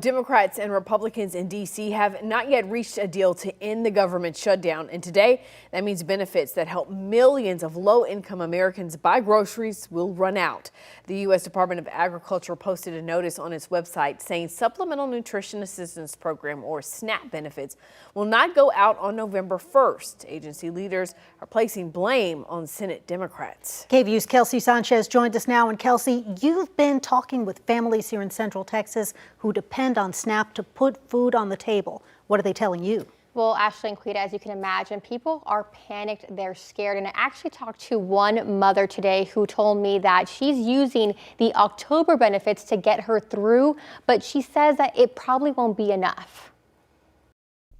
Democrats and Republicans in D.C. have not yet reached a deal to end the government shutdown. And today, that means benefits that help millions of low-income Americans buy groceries will run out. The U.S. Department of Agriculture posted a notice on its website saying Supplemental Nutrition Assistance Program, or SNAP, benefits will not go out on November 1st. Agency leaders are placing blame on Senate Democrats. KVUE's Kelsey Sanchez joined us now. And Kelsey, you've been talking with families here in Central Texas who depend on SNAP to put food on the table. What are they telling you? Well, Ashley and Quita, as you can imagine, people are panicked, they're scared. And I actually talked to one mother today who told me that she's using the October benefits to get her through, but she says that it probably won't be enough.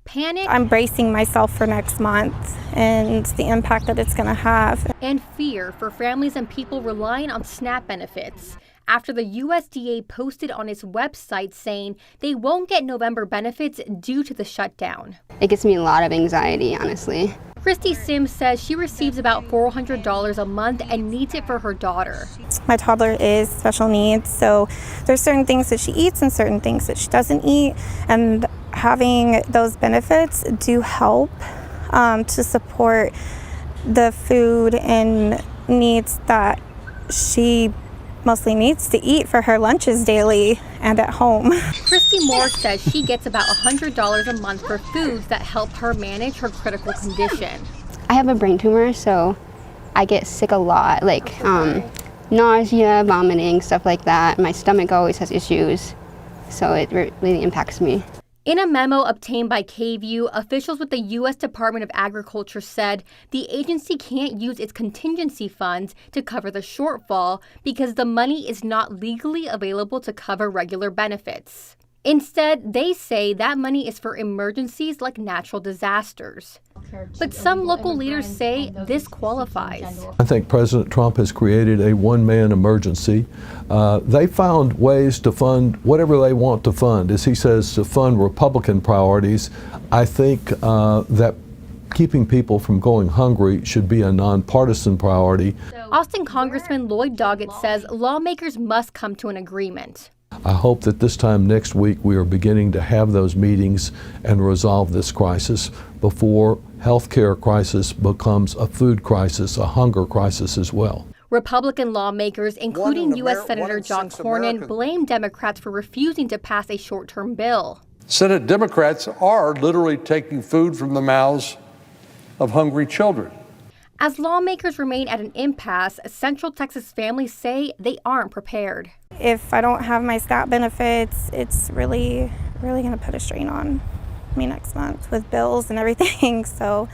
Panic. I'm bracing myself for next month and the impact that it's going to have. And fear for families and people relying on SNAP benefits, after the USDA posted on its website saying they won't get November benefits due to the shutdown. It gives me a lot of anxiety, honestly. Christy Sims says she receives about $400 a month and needs it for her daughter. My toddler is special needs, so there's certain things that she eats and certain things that she doesn't eat, and having those benefits do help to support the food and needs that she mostly needs to eat for her lunches daily and at home. Christy Moore says she gets about $100 a month for foods that help her manage her critical condition. I have a brain tumor, so I get sick a lot, like nausea, vomiting, stuff like that. My stomach always has issues, so it really impacts me. In a memo obtained by KVUE, officials with the U.S. Department of Agriculture said the agency can't use its contingency funds to cover the shortfall because the money is not legally available to cover regular benefits. Instead, they say that money is for emergencies like natural disasters. But some local leaders say this qualifies. I think President Trump has created a one-man emergency. They found ways to fund whatever they want to fund. As he says, to fund Republican priorities. I think that keeping people from going hungry should be a nonpartisan priority. Austin Congressman Lloyd Doggett says lawmakers must come to an agreement. I hope that this time next week we are beginning to have those meetings and resolve this crisis before healthcare crisis becomes a food crisis, a hunger crisis as well. Republican lawmakers, including U.S. Senator John Cornyn, blame Democrats for refusing to pass a short-term bill. Senate Democrats are literally taking food from the mouths of hungry children. As lawmakers remain at an impasse, Central Texas families say they aren't prepared. If I don't have my SNAP benefits, it's really going to put a strain on me next month with bills and everything. So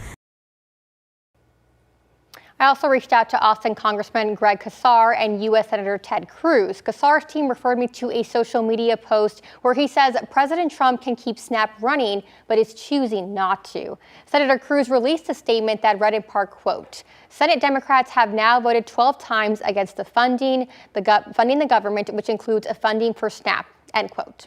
I also reached out to Austin Congressman Greg Casar and U.S. Senator Ted Cruz. Casar's team referred me to a social media post where he says President Trump can keep SNAP running, but is choosing not to. Senator Cruz released a statement that read in part, quote, Senate Democrats have now voted 12 times against the funding the government, which includes a funding for SNAP, end quote.